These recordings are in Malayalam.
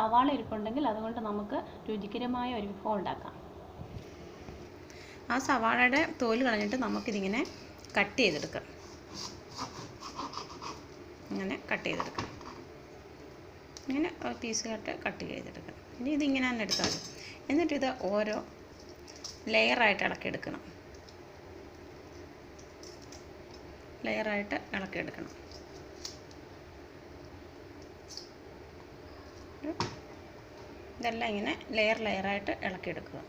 സവാള ഇരിപ്പുണ്ടെങ്കിൽ അതുകൊണ്ട് നമുക്ക് രുചികരമായ ഒരു വിഭവം ഉണ്ടാക്കാം. ആ സവാളയുടെ തോല് കളഞ്ഞിട്ട് നമുക്കിതിങ്ങനെ കട്ട് ചെയ്തെടുക്കാം. ഇങ്ങനെ കട്ട് ചെയ്തെടുക്കാം. ഇങ്ങനെ പീസ് കട്ട് ചെയ്തെടുക്കാം. ഇനി ഇതിങ്ങനെ തന്നെ എടുത്താൽ മതി. എന്നിട്ടിത് ഓരോ ലെയറായിട്ട് ഇളക്കിയെടുക്കണം. ഇതെല്ലാം ഇങ്ങനെ ലെയറായിട്ട് ഇളക്കിയെടുക്കുക.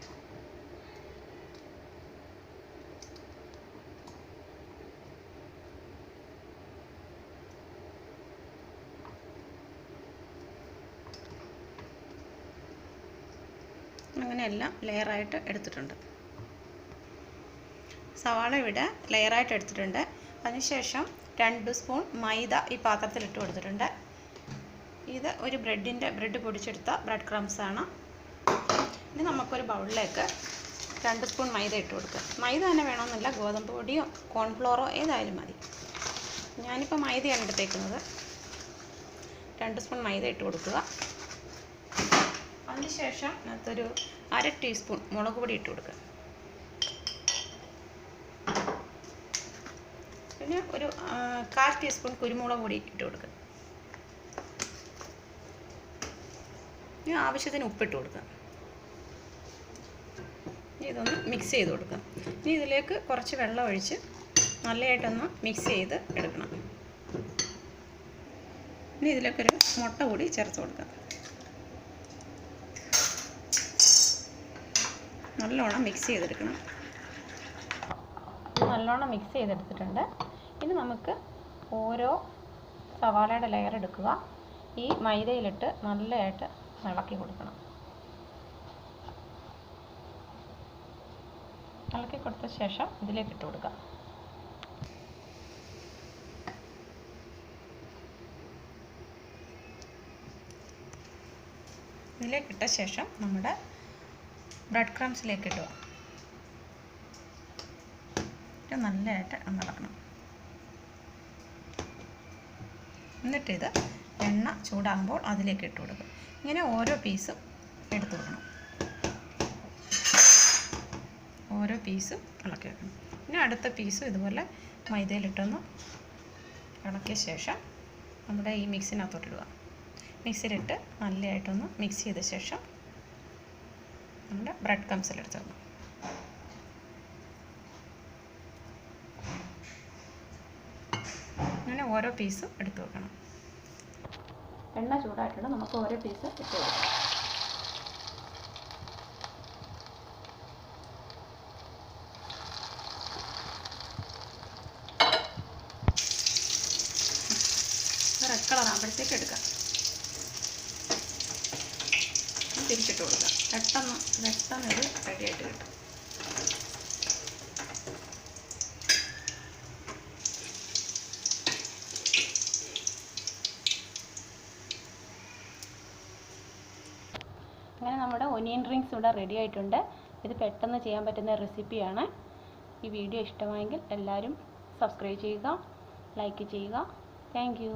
അങ്ങനെ എല്ലാം ലെയറായിട്ട് എടുത്തിട്ടുണ്ട്. സവാള ഇവിടെ ലെയറായിട്ട് എടുത്തിട്ടുണ്ട്. അതിനുശേഷം 2 സ്പൂൺ മൈദ ഈ പാത്രത്തിൽ ഇട്ട് കൊടുത്തിട്ടുണ്ട്. ഇത് ഒരു ബ്രെഡ് പൊടിച്ചെടുത്ത ബ്രെഡ് ക്രംസ് ആണ്. ഇനി നമുക്കൊരു ബൗളിലേക്ക് 2 സ്പൂൺ മൈദ ഇട്ട് കൊടുക്കുക. മൈദ തന്നെ വേണമെന്നില്ല, ഗോതമ്പ് പൊടിയോ കോൺഫ്ലോറോ ഏതായാലും മതി. ഞാനിപ്പോൾ മൈദയാണ് എടുത്തേക്കുന്നത്. 2 സ്പൂൺ മൈദ ഇട്ട് കൊടുക്കുക. അതിനുശേഷം അതിനകത്തൊരു 1/2 ടീസ്പൂൺ മുളക് പൊടി ഇട്ട് കൊടുക്കുക. പിന്നെ ഒരു 1/4 ടീസ്പൂൺ കുരുമുളക് പൊടി ഇട്ട് കൊടുക്കുക. ഇനി ആവശ്യത്തിന് ഉപ്പിട്ട് കൊടുക്കുക. ഇതൊന്ന് മിക്സ് ചെയ്ത് കൊടുക്കുക. ഇനി ഇതിലേക്ക് കുറച്ച് വെള്ളം ഒഴിച്ച് നല്ലതായിട്ടൊന്ന് മിക്സ് ചെയ്ത് എടുക്കണം. ഇനി ഇതിലേക്കൊരു മുട്ട കൂടി ചേർത്ത് കൊടുക്കുക. നല്ലോണം മിക്സ് ചെയ്തെടുക്കണം. നല്ലോണം മിക്സ് ചെയ്തെടുത്തിട്ടുണ്ട്. ഇനി നമുക്ക് ഓരോ സവാളയുടെ ലെയർ എടുക്കുക. ഈ മൈദയിലിട്ട് നല്ലതായിട്ട് ഇളക്കി കൊടുക്കണം. ഇളക്കി കൊടുത്ത ശേഷം ഇതിലേക്ക് ഇട്ട് കൊടുക്കുക. ഇതിലേക്കിട്ട ശേഷം നമ്മുടെ ബ്രെഡ് ക്രംസിലേക്ക് ഇടുക. നല്ലതായിട്ട് ഇളക്കണം. എന്നിട്ടിത് എണ്ണ ചൂടാകുമ്പോൾ അതിലേക്ക് ഇട്ട് കൊടുക്കുക. ഇങ്ങനെ ഓരോ പീസും എടുത്ത് കൊടുക്കണം. ഓരോ പീസും ഇളക്കി വെക്കണം. പിന്നെ അടുത്ത പീസും ഇതുപോലെ മൈദയിലിട്ടൊന്ന് ഇളക്കിയ ശേഷം നമ്മുടെ ഈ മിക്സിനകത്തോട്ടിടുക. മിക്സിയിലിട്ട് നല്ലതായിട്ടൊന്ന് മിക്സ് ചെയ്ത ശേഷം നമ്മുടെ ബ്രെഡ് ക്രംസിലെടുത്ത് വെക്കണം. അങ്ങനെ ഓരോ പീസും എടുത്ത് വെക്കണം. എണ്ണ ചൂടായിട്ടുണ്ട്. നമുക്ക് ഓരോ പീസ് ഇട്ട് കൊടുക്കാം. റെഡ് കളർ ആകുമ്പോഴത്തേക്ക് എടുക്കാം. തിരിച്ചിട്ട് കൊടുക്കുക. പെട്ടെന്ന് ഇത് റെഡിയായിട്ട് കിട്ടും. അങ്ങനെ നമ്മുടെ ഒനിയൻ റിങ്സ് ഇവിടെ റെഡി ആയിട്ടുണ്ട്. ഇത് പെട്ടെന്ന് ചെയ്യാൻ പറ്റുന്ന റെസിപ്പിയാണ്. ഈ വീഡിയോ ഇഷ്ടമായെങ്കിൽ എല്ലാവരും സബ്സ്ക്രൈബ് ചെയ്യുക, ലൈക്ക് ചെയ്യുക. Thank you.